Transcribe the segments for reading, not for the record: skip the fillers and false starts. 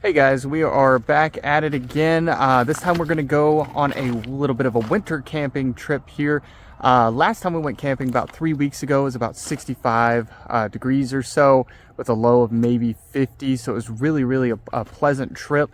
Hey guys, we are back at it again. This time we're going to go on a little bit of a winter camping trip here. Last time we went camping about 3 weeks ago, it was about 65 degrees or so with a low of maybe 50. So it was really a pleasant trip.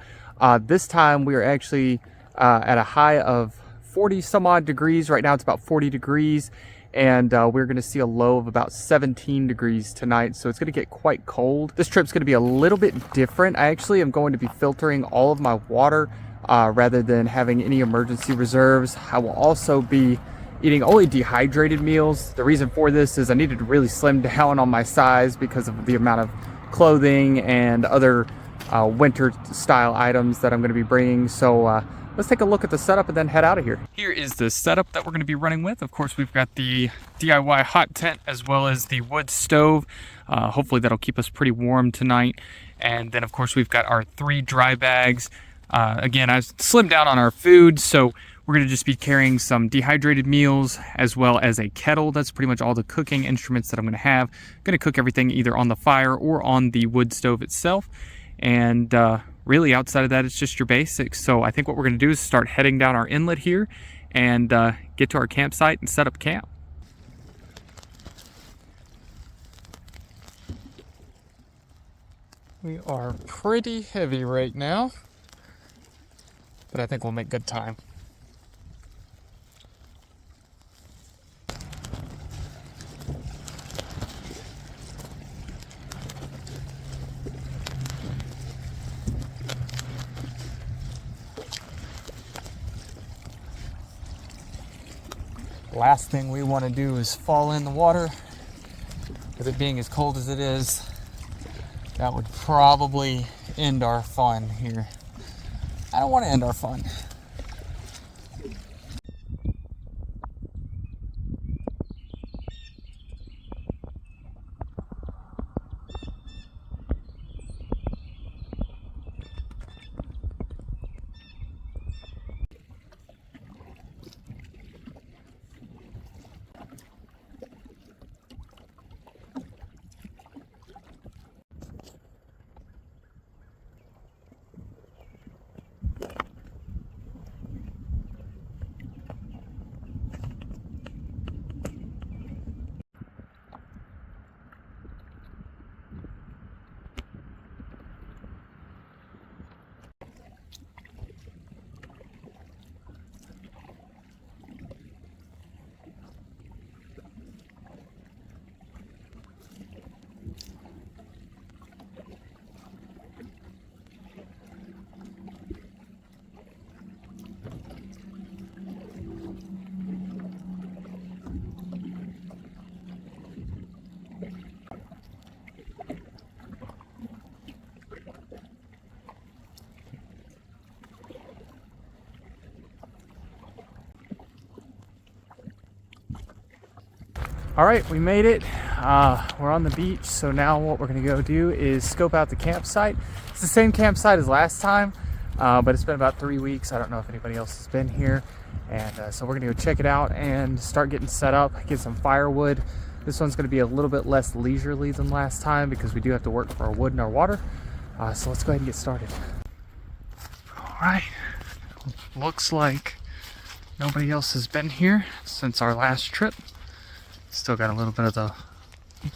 This time we are actually at a high of 40 some odd degrees. Right now it's about 40 degrees. And we're going to see a low of about 17 degrees tonight, so it's going to get quite cold. This trip's going to be a little bit different. I actually am going to be filtering all of my water rather than having any emergency reserves. I will also be eating only dehydrated meals. The reason for this is I needed to really slim down on my size because of the amount of clothing and other winter style items that I'm going to be bringing. So let's take a look at the setup and then head out of here. Here is the setup that we're going to be running with. Of course, we've got the DIY hot tent as well as the wood stove. Hopefully that'll keep us pretty warm tonight. And then of course we've got our 3 dry bags. Again, I've slimmed down on our food, so we're going to just be carrying some dehydrated meals as well as a kettle. That's pretty much all the cooking instruments that I'm going to have. I'm going to cook everything either on the fire or on the wood stove itself. And really outside of that, it's just your basics. So I think what we're going to do is start heading down our inlet here and get to our campsite and set up camp. We are pretty heavy right now, but I think we'll make good time. Last thing we want to do is fall in the water. With it being as cold as it is, that would probably end our fun here. I don't want to end our fun. All right, we made it. We're on the beach, so now what we're gonna go do is scope out the campsite. It's the same campsite as last time, but it's been about 3 weeks. I don't know if anybody else has been here. And so we're gonna go check it out and start getting set up, get some firewood. This one's gonna be a little bit less leisurely than last time because we do have to work for our wood and our water. So let's go ahead and get started. All right, looks like nobody else has been here since our last trip. Still got a little bit of the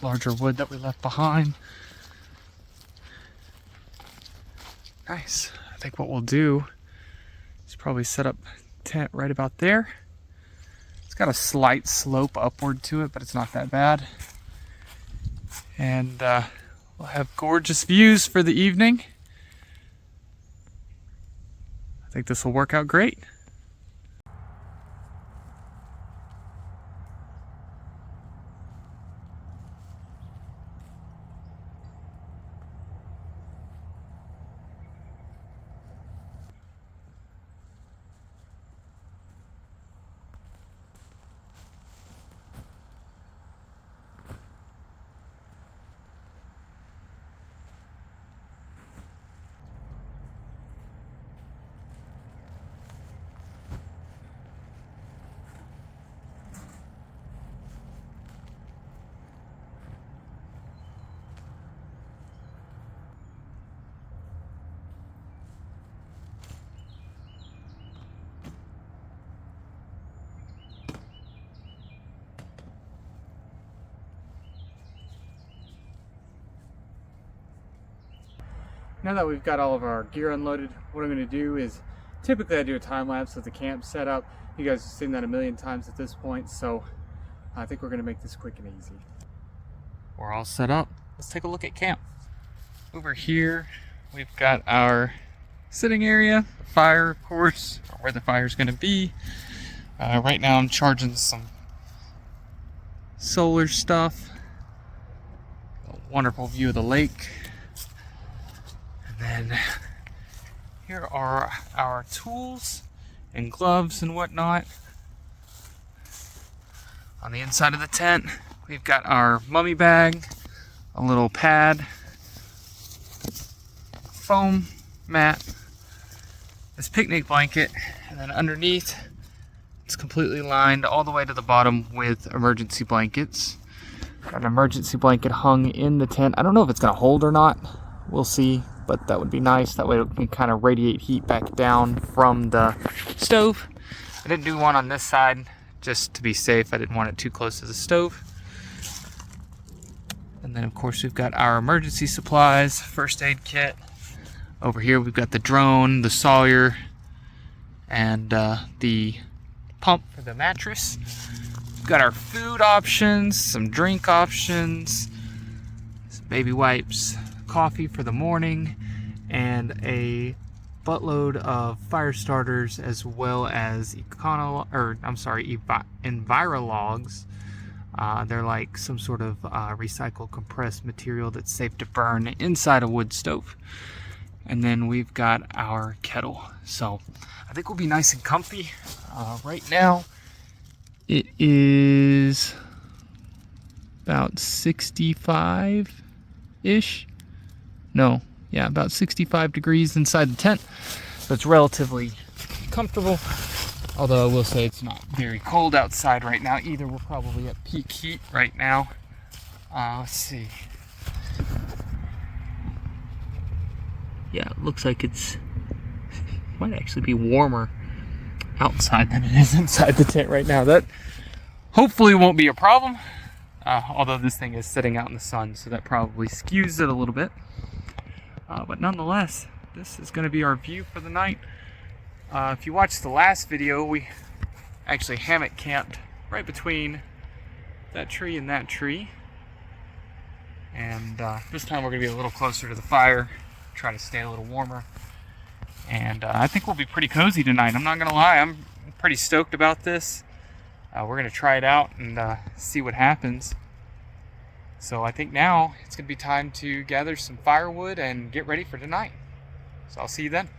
larger wood that we left behind. Nice. I think what we'll do is probably set up tent right about there. It's got a slight slope upward to it, but it's not that bad. And we'll have gorgeous views for the evening. I think this will work out great. Now that we've got all of our gear unloaded, what I'm going to do is, typically I do a time lapse of the camp setup. You guys have seen that a million times at this point, so I think we're going to make this quick and easy. We're all set up. Let's take a look at camp. Over here, we've got our sitting area, fire, of course, or where the fire's going to be. Right now I'm charging some solar stuff. A wonderful view of the lake. And then here are our tools and gloves and whatnot. On the inside of the tent, we've got our mummy bag, a little pad, a foam mat, this picnic blanket, and then underneath it's completely lined all the way to the bottom with emergency blankets. Got an emergency blanket hung in the tent. I don't know if it's going to hold or not. We'll see, but that would be nice. That way it can kind of radiate heat back down from the stove. I didn't do one on this side just to be safe. I didn't want it too close to the stove. And then of course we've got our emergency supplies, first aid kit. Over here we've got the drone, the Sawyer, and the pump for the mattress. We've got our food options, some drink options, some baby wipes, coffee for the morning, and a buttload of fire starters, as well as Envirologs. They're like some sort of recycled compressed material that's safe to burn inside a wood stove. And then we've got our kettle. So I think we'll be nice and comfy. Right now it is about 65-ish. No, yeah, about 65 degrees inside the tent. So it's relatively comfortable. Although I will say it's not very cold outside right now either. We're probably at peak heat right now. Let's see. Yeah, it looks like it's might actually be warmer outside than it is inside the tent right now. That hopefully won't be a problem. Although this thing is sitting out in the sun, so that probably skews it a little bit. But nonetheless, this is going to be our view for the night. If you watched the last video, we actually hammock camped right between that tree and that tree. And this time we're going to be a little closer to the fire, try to stay a little warmer. And I think we'll be pretty cozy tonight. I'm not going to lie, I'm pretty stoked about this. We're going to try it out and see what happens. So I think now it's going to be time to gather some firewood and get ready for tonight. So I'll see you then.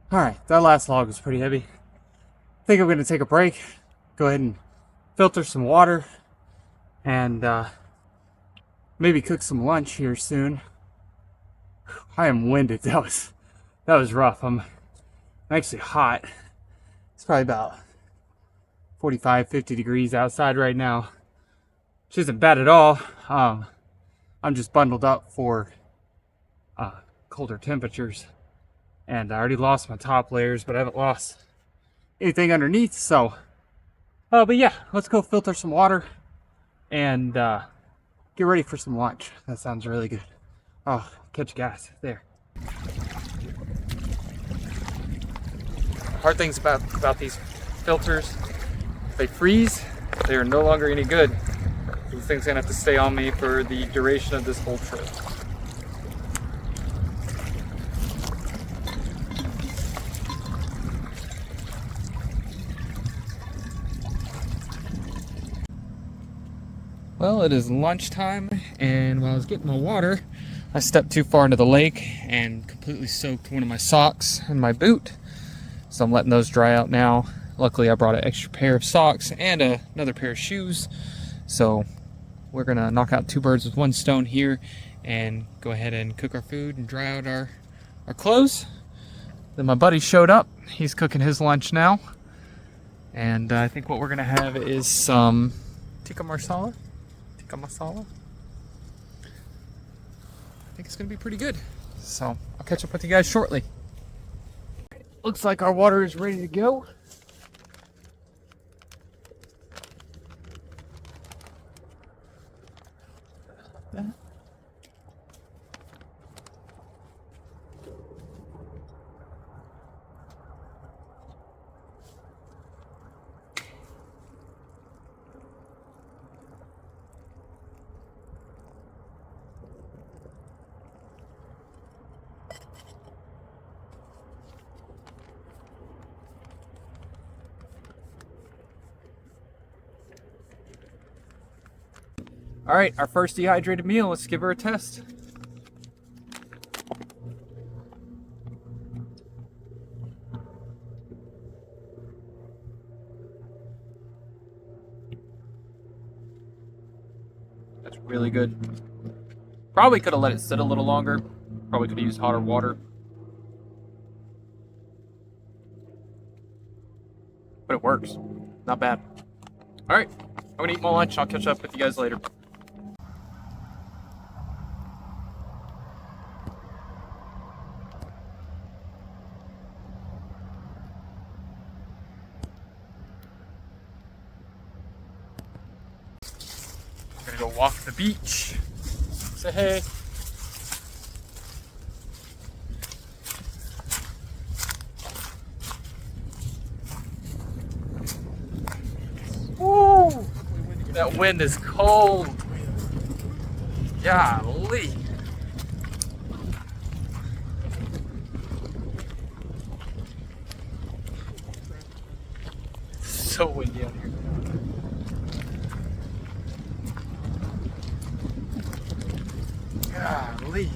Alright, that last log was pretty heavy. I think I'm going to take a break, go ahead and filter some water, and maybe cook some lunch here soon. I am winded. That was rough. I'm actually hot. It's probably about 45, 50 degrees outside right now, which isn't bad at all. I'm just bundled up for colder temperatures, and I already lost my top layers, but I haven't lost anything underneath. So but yeah, let's go filter some water and get ready for some lunch. That sounds really good. Oh, catch gas there. Hard things about these filters, if they freeze, they are no longer any good. These things are gonna have to stay on me for the duration of this whole trip. Well, it is lunchtime, and while I was getting my water, I stepped too far into the lake and completely soaked one of my socks and my boot. So I'm letting those dry out now. Luckily, I brought an extra pair of socks and another pair of shoes. So we're gonna knock out two birds with one stone here and go ahead and cook our food and dry out our clothes. Then my buddy showed up. He's cooking his lunch now. And I think what we're gonna have is some tikka masala. I think it's gonna be pretty good. So I'll catch up with you guys shortly. Looks like our water is ready to go. All right, our first dehydrated meal. Let's give her a test. That's really good. Probably could have let it sit a little longer. Probably could have used hotter water. But it works. Not bad. All right, I'm gonna eat my lunch. I'll catch up with you guys later. Gonna go walk the beach. Say hey. Woo! That wind is cold. Golly. So windy out here. Golly.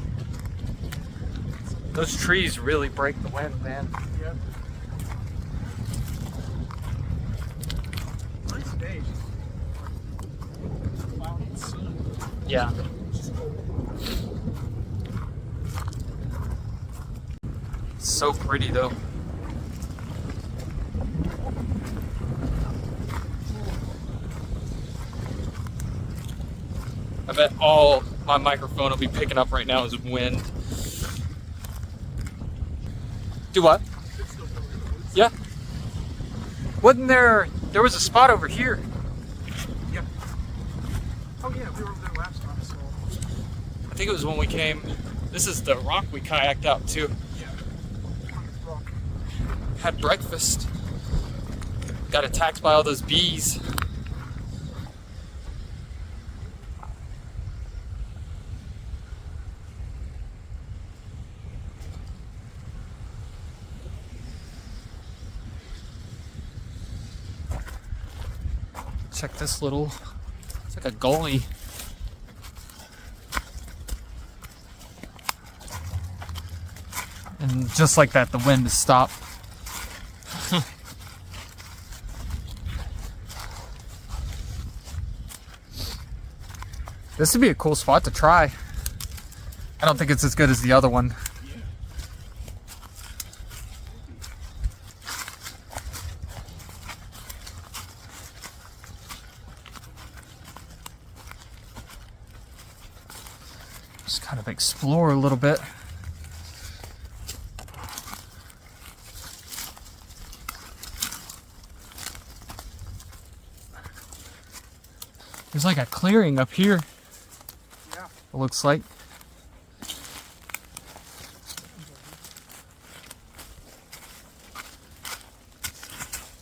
Those trees really break the wind, man. Yep. Nice day. Cloudy and sunny. Yeah. It's so pretty though. I bet all my microphone will be picking up right now is wind. Do what? Yeah. Wasn't there was a spot over here. Yep. Oh yeah, we were over there last time, so. I think it was when we came. This is the rock we kayaked out to. Yeah. Rock. Had breakfast. Got attacked by all those bees. Check this little, it's like a gully. And just like that, the wind has stopped. This would be a cool spot to try. I don't think it's as good as the other one. Just kind of explore a little bit. There's like a clearing up here. Yeah. It looks like.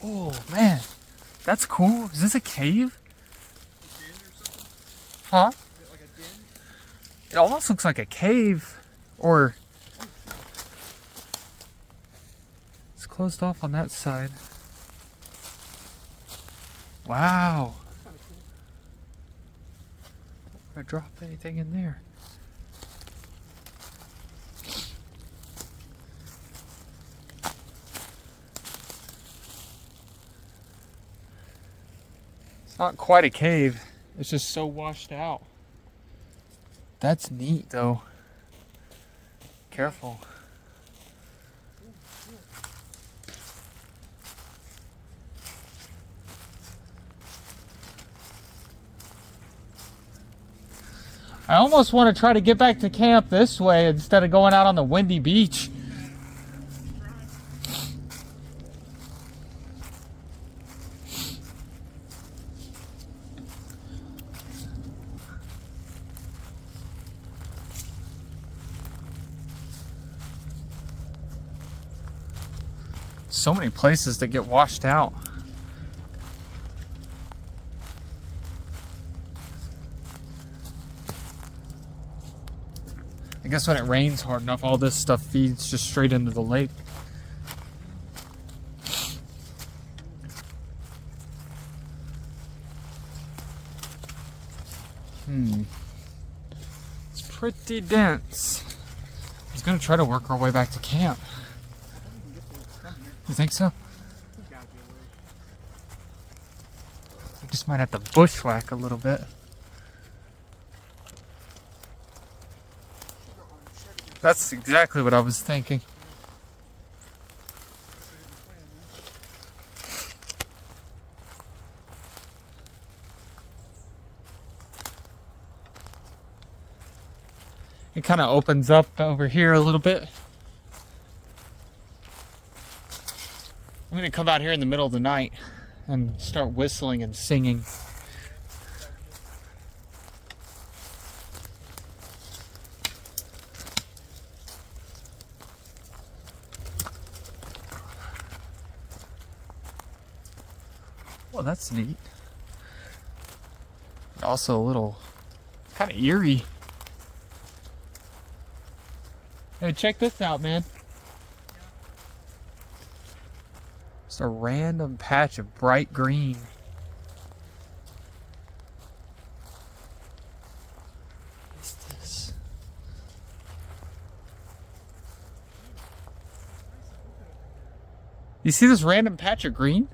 Oh man, that's cool. Is this a cave? A den or something? Huh? Is it like a den? It almost looks like a cave, or it's closed off on that side. Wow. That's kind of cool. If I drop anything in there. It's not quite a cave. It's just so washed out. That's neat though. Careful. I almost want to try to get back to camp this way instead of going out on the windy beach. So many places that get washed out. I guess when it rains hard enough, all this stuff feeds just straight into the lake. It's pretty dense. I was gonna try to work our way back to camp. You think so? We just might have to bushwhack a little bit. That's exactly what I was thinking. It kind of opens up over here a little bit. I'm gonna come out here in the middle of the night and start whistling and singing. Well, that's neat. Also a little kind of eerie. Hey, check this out, man. Just a random patch of bright green. What's this? You see this random patch of green?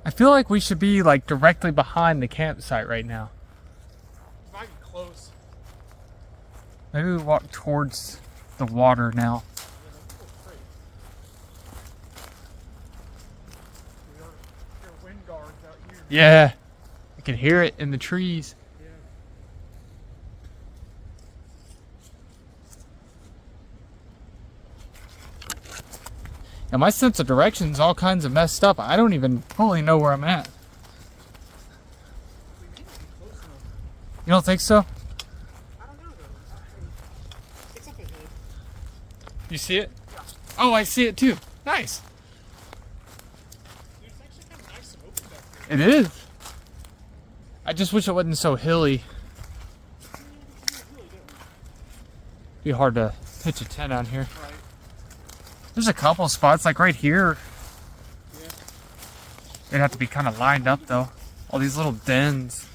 I feel like we should be like directly behind the campsite right now. Might be close. Maybe we walk towards the water now. There are wind guards out here. Yeah, I can hear it in the trees. Yeah. And my sense of direction's all kinds of messed up. I don't even fully know where I'm at. We may not be close enough. You don't think so? I don't know though. It's up ahead. You see it? Yeah. Oh, I see it too. Nice. Dude, it's actually kind of nice and open back there. It is. I just wish it wasn't so hilly. Be hard to pitch a tent out here. Right. There's a couple spots, like right here. Yeah. They'd have to be kind of lined up though. All these little dens.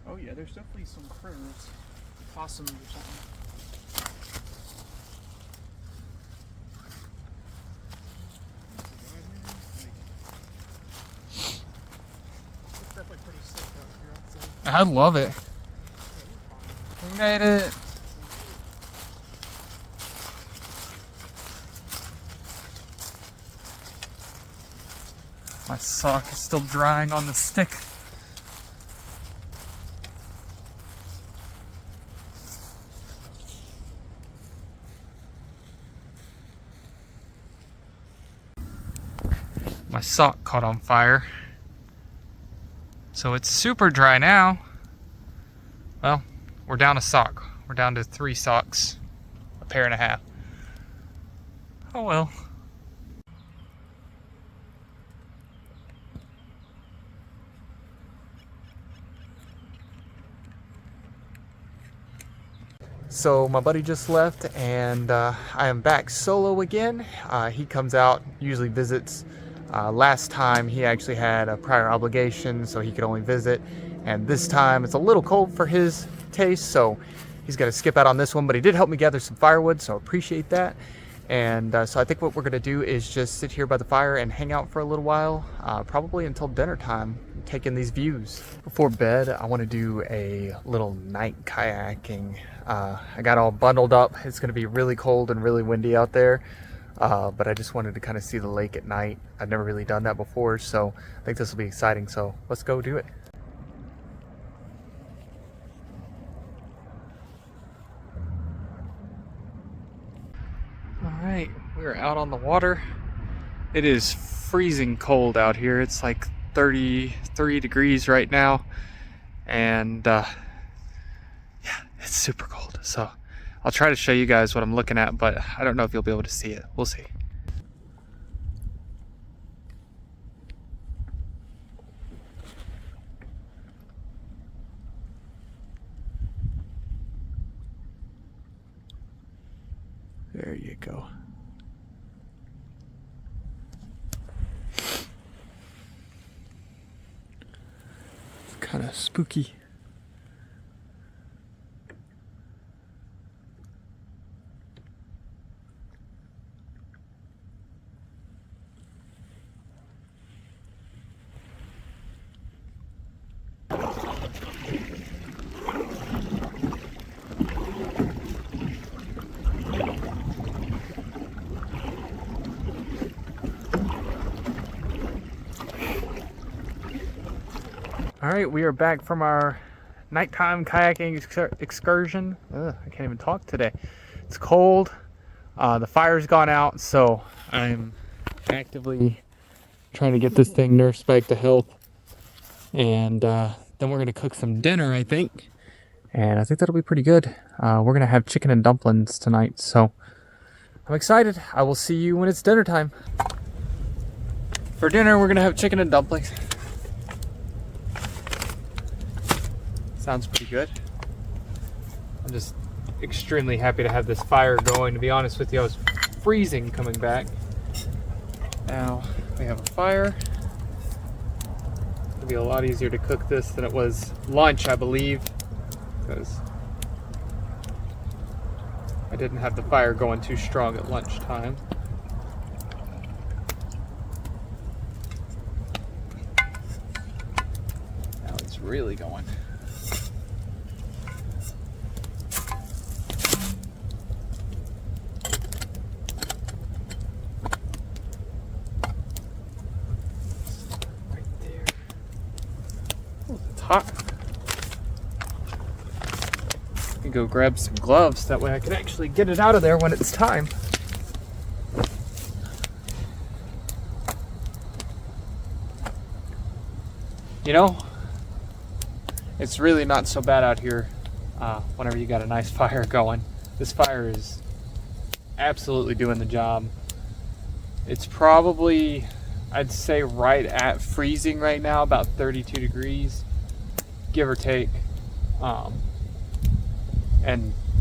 Oh yeah, there's definitely some critters. Possums or something. It's definitely pretty sick out here, I'd say. I love it. Yeah, We made it. My sock is still drying on the stick. My sock caught on fire. So it's super dry now. Well, we're down a sock. We're down to 3 socks, a pair and a half. Oh well. So my buddy just left, and I am back solo again. He comes out, usually visits. Last time he actually had a prior obligation, so he could only visit. And this time it's a little cold for his taste, so he's got to skip out on this one. But he did help me gather some firewood, so I appreciate that. And so I think what we're going to do is just sit here by the fire and hang out for a little while, probably until dinner time, taking these views. Before bed, I want to do a little night kayaking. I got all bundled up. It's going to be really cold and really windy out there, but I just wanted to kind of see the lake at night. I've never really done that before, so I think this will be exciting. So let's go do it. All right, we're out on the water. It is freezing cold out here. It's like 33 degrees right now, and yeah, it's super cold. So I'll try to show you guys what I'm looking at, but I don't know if you'll be able to see it. We'll see. There you go. It's kind of spooky. All right, we are back from our nighttime kayaking excursion. I can't even talk today. It's cold. The fire's gone out, so I'm actively trying to get this thing nursed back to health. And then we're gonna cook some dinner, I think. And I think that'll be pretty good. We're gonna have chicken and dumplings tonight, so I'm excited. I will see you when it's dinner time. For dinner, we're gonna have chicken and dumplings. Sounds pretty good. I'm just extremely happy to have this fire going. To be honest with you, I was freezing coming back. Now we have a fire. It'll be a lot easier to cook this than it was lunch, I believe, because I didn't have the fire going too strong at lunchtime. Now it's really going. Hot. I can go grab some gloves, that way I can actually get it out of there when it's time. You know, it's really not so bad out here whenever you got a nice fire going. This fire is absolutely doing the job. It's probably, I'd say, right at freezing right now, about 32 degrees. Give or take. And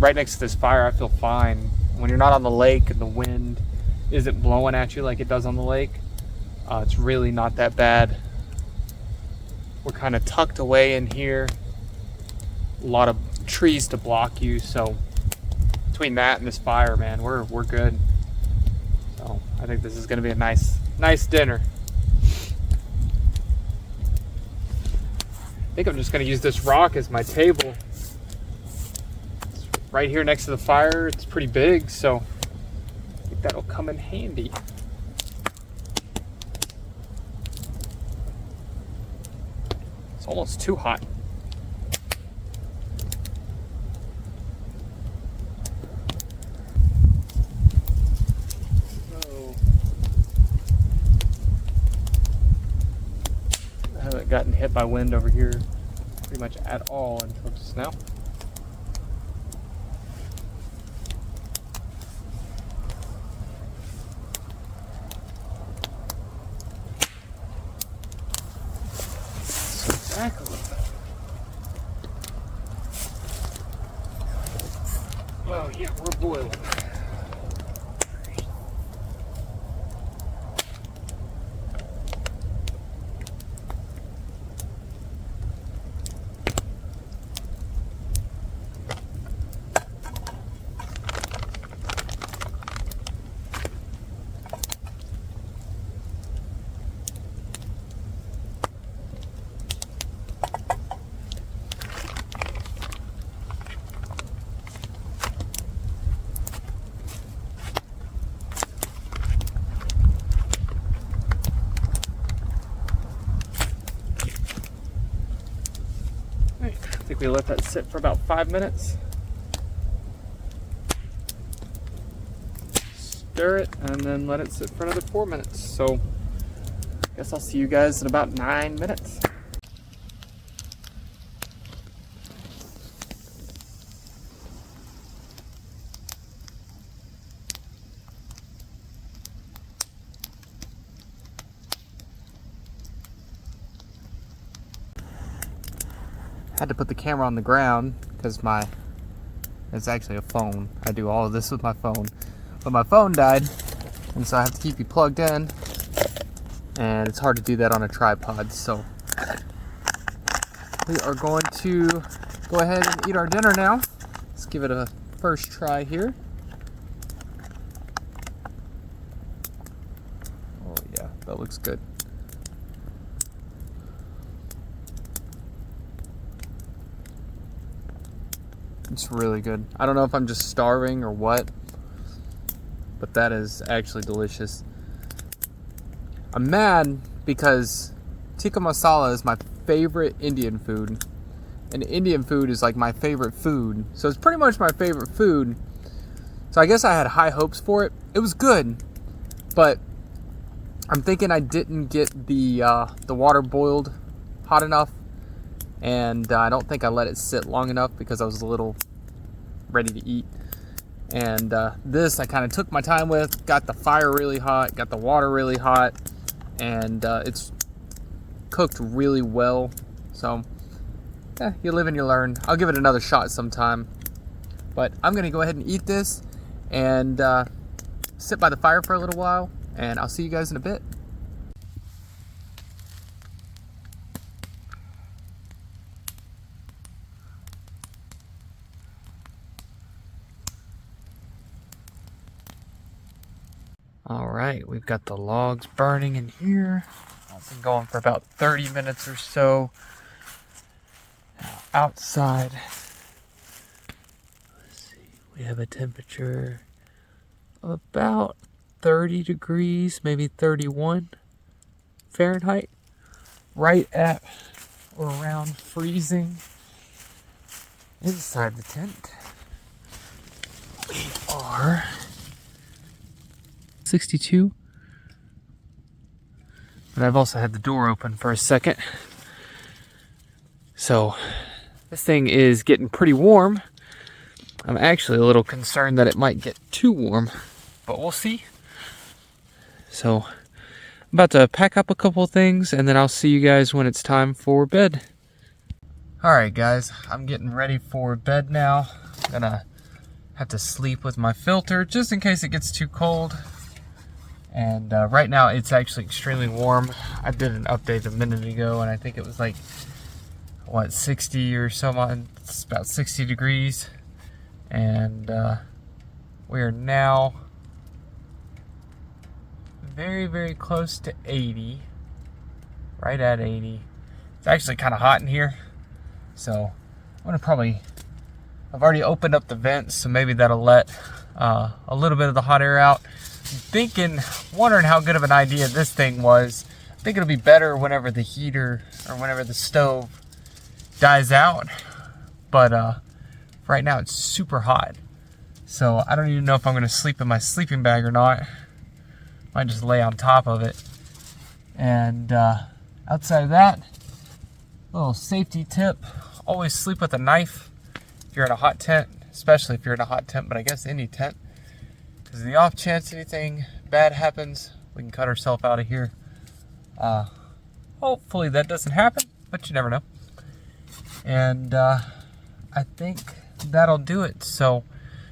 right next to this fire, I feel fine. When you're not on the lake and the wind isn't blowing at you like it does on the lake, it's really not that bad. We're kind of tucked away in here. A lot of trees to block you, so between that and this fire, man, we're good. So I think this is going to be a nice dinner. I think I'm just going to use this rock as my table. It's right here next to the fire. It's pretty big, so I think that'll come in handy. It's almost too hot. I haven't gotten hit by wind over here pretty much at all until just now. Back a little bit. Oh yeah, we're boiling. I think we let that sit for about 5 minutes. Stir it and then let it sit for another 4 minutes. So I guess I'll see you guys in about 9 minutes. Had to put the camera on the ground because it's actually a phone. I do all of this with my phone, but my phone died, and so I have to keep you plugged in, and it's hard to do that on a tripod. So we are going to go ahead and eat our dinner now. Let's give it a first try here. Oh yeah, that looks good. It's really good. I don't know if I'm just starving or what, but that is actually delicious. I'm mad because tikka masala is my favorite Indian food, and Indian food is like my favorite food. So it's pretty much my favorite food. So I guess I had high hopes for it. It was good, but I'm thinking I didn't get the water boiled hot enough. And I don't think I let it sit long enough because I was a little ready to eat. And this I kind of took my time with, got the fire really hot, got the water really hot, and it's cooked really well. So, yeah, you live and you learn. I'll give it another shot sometime. But I'm going to go ahead and eat this and sit by the fire for a little while, and I'll see you guys in a bit. All right, we've got the logs burning in here. I've been going for about 30 minutes or so. Now, outside, let's see, we have a temperature of about 30 degrees, maybe 31 Fahrenheit, right at or around freezing inside the tent. We are 62, but I've also had the door open for a second, so this thing is getting pretty warm. I'm actually a little concerned that it might get too warm, but we'll see. So I'm about to pack up a couple things, and then I'll see you guys when it's time for bed. Alright guys, I'm getting ready for bed now. I'm gonna have to sleep with my filter just in case it gets too cold. And right now it's actually extremely warm. I did an update a minute ago and I think it was like, what, 60 or so on. It's about 60 degrees. And we are now very, very close to 80. Right at 80. It's actually kind of hot in here. So I'm gonna probably, I've already opened up the vents, so maybe that'll let a little bit of the hot air out. I'm wondering how good of an idea this thing was think it'll be better whenever the heater or whenever the stove dies out. But right now it's super hot. So I don't even know if I'm gonna sleep in my sleeping bag or not. Might just lay on top of it. And outside of that, little safety tip, always sleep with a knife if you're in a hot tent, especially if you're in a hot tent, but I guess any tent. Because in the off chance anything bad happens, we can cut ourselves out of here. Hopefully that doesn't happen, but you never know. And I think that'll do it. So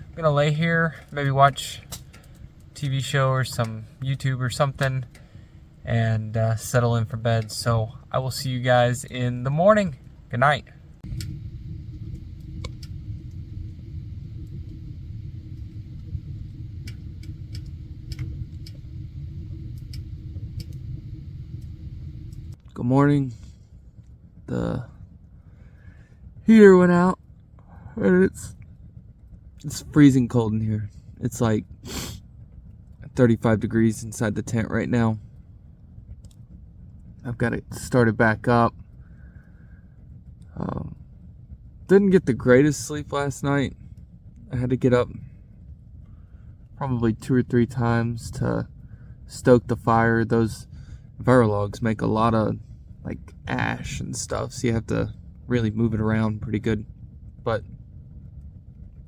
I'm gonna lay here, maybe watch a TV show or some YouTube or something, and settle in for bed. So I will see you guys in the morning. Good night. Good morning. The heater went out and it's freezing cold in here. It's like 35 degrees inside the tent right now. I've got it started back up. Didn't get the greatest sleep last night. I had to get up probably 2 or 3 times to stoke the fire. Those Verilogs make a lot of like ash and stuff, so you have to really move it around pretty good. But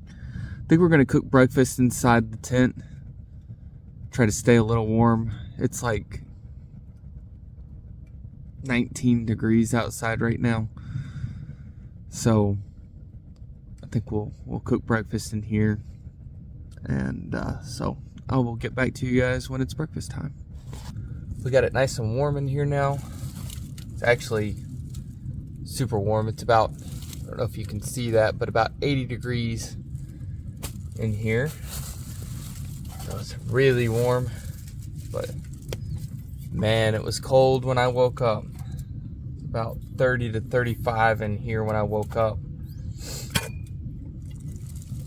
I think we're gonna cook breakfast inside the tent. Try to stay a little warm. It's like 19 degrees outside right now, so I think we'll cook breakfast in here, and so I will get back to you guys when it's breakfast time. We got it nice and warm in here now. It's actually super warm. It's about, I don't know if you can see that, but about 80 degrees in here. So it's really warm, but man, it was cold when I woke up. About 30 to 35 in here when I woke up.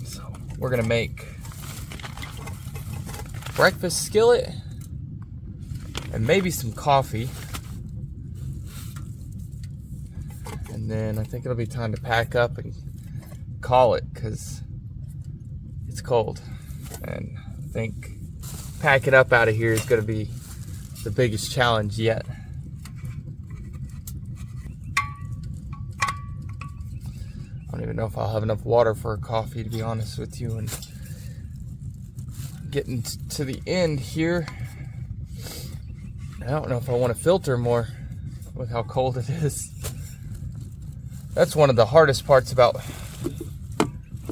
So we're gonna make breakfast skillet and maybe some coffee. And then I think it'll be time to pack up and call it, because it's cold. And I think packing up out of here is gonna be the biggest challenge yet. I don't even know if I'll have enough water for a coffee, to be honest with you. And getting to the end here, I don't know if I want to filter more with how cold it is. That's one of the hardest parts about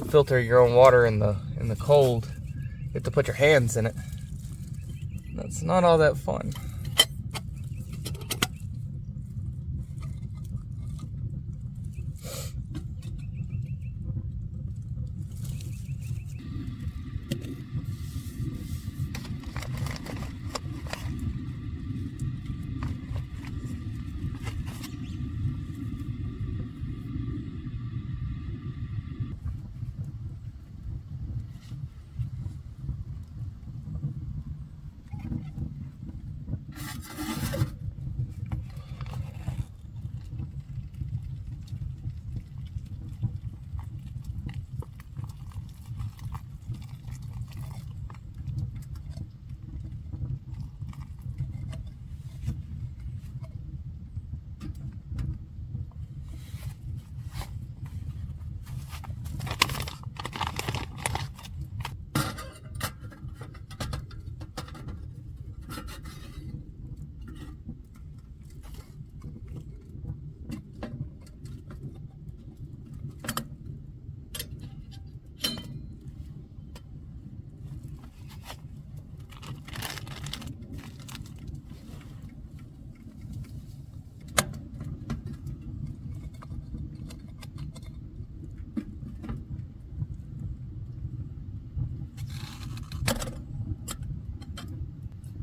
filtering your own water in the cold. You have to put your hands in it. That's not all that fun.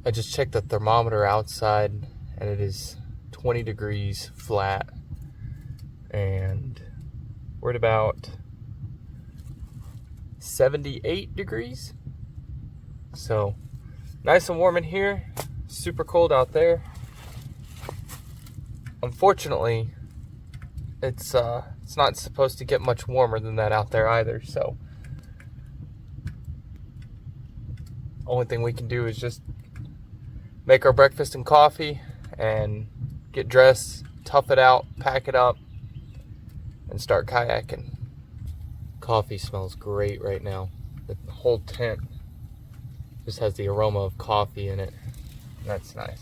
I just checked the thermometer outside and it is 20 degrees flat, and we're at about 78 degrees. So nice and warm in here, super cold out there. unfortunately, it's not supposed to get much warmer than that out there either, so only thing we can do is just make our breakfast and coffee and get dressed, tough it out, pack it up, and start kayaking. Coffee smells great right now. The whole tent just has the aroma of coffee in it. That's nice.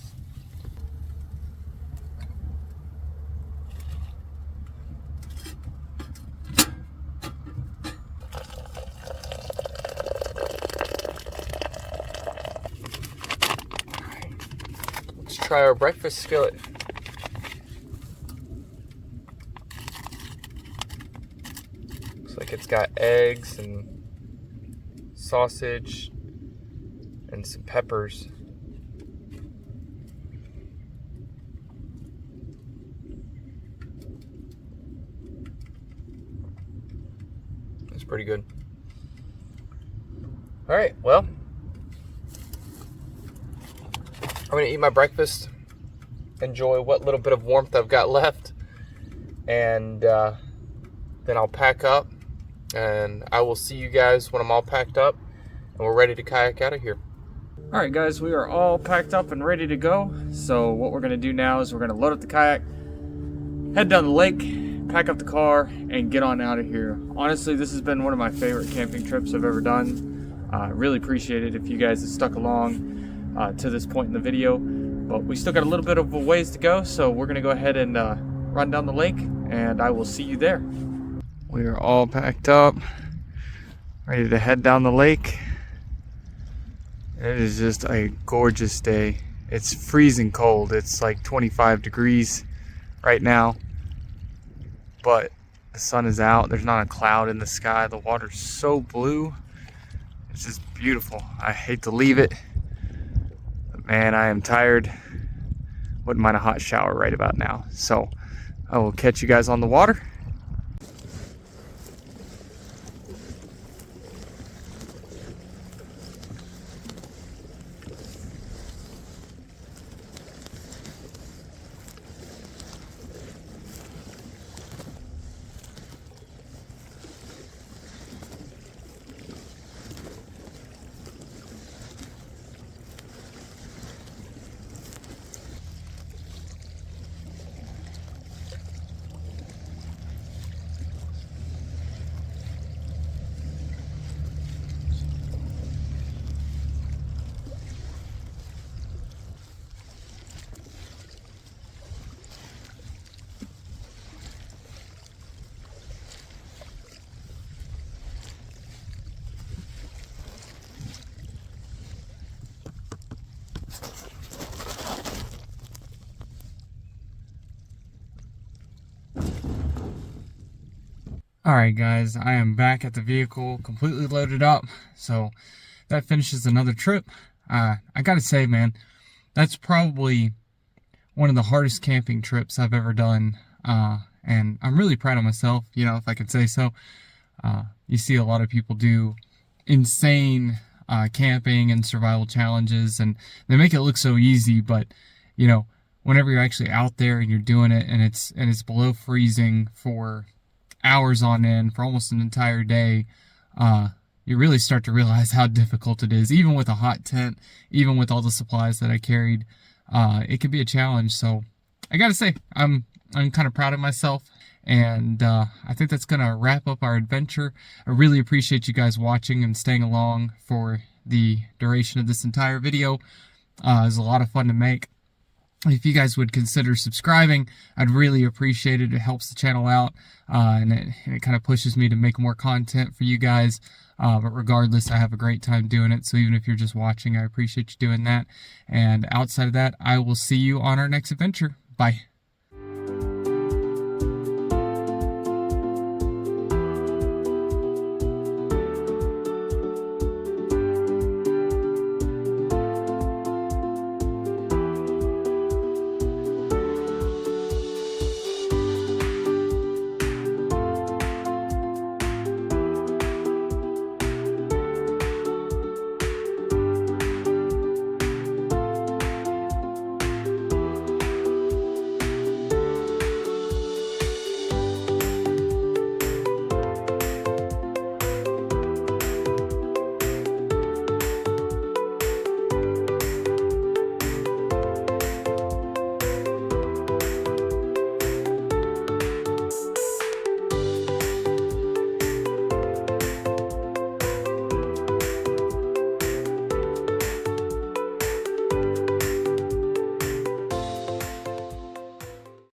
Let's try our breakfast skillet. Looks like it's got eggs and sausage and some peppers. That's pretty good. All right, well, I'm gonna eat my breakfast, enjoy what little bit of warmth I've got left, and then I'll pack up, and I will see you guys when I'm all packed up and we're ready to kayak out of here. All right, guys, we are all packed up and ready to go. So what we're gonna do now is we're gonna load up the kayak, head down the lake, pack up the car, and get on out of here. Honestly, this has been one of my favorite camping trips I've ever done. Really appreciate it if you guys have stuck along to this point in the video. But we still got a little bit of a ways to go, so we're gonna go ahead and run down the lake, and I will see you there. We are all packed up, ready to head down the lake. It is just a gorgeous day. It's freezing cold. It's like 25 degrees right now, but the sun is out. There's not a cloud in the sky. The water's so blue. It's just beautiful. I hate to leave it, but man, I am tired. Wouldn't mind a hot shower right about now. So I will catch you guys on the water. Alright guys, I am back at the vehicle, completely loaded up, so that finishes another trip. I gotta say, man, that's probably one of the hardest camping trips I've ever done, and I'm really proud of myself, you know, if I could say so. You see a lot of people do insane camping and survival challenges, and they make it look so easy, but, you know, whenever you're actually out there and you're doing it, and it's below freezing for hours on end for almost an entire day, you really start to realize how difficult it is. Even with a hot tent, even with all the supplies that I carried, it can be a challenge. So I gotta say, I'm kind of proud of myself, and I think that's gonna wrap up our adventure. I really appreciate you guys watching and staying along for the duration of this entire video. It was a lot of fun to make. If you guys would consider subscribing, I'd really appreciate it. It helps the channel out, and it kind of pushes me to make more content for you guys. But regardless, I have a great time doing it. So even if you're just watching, I appreciate you doing that. And outside of that, I will see you on our next adventure. Bye.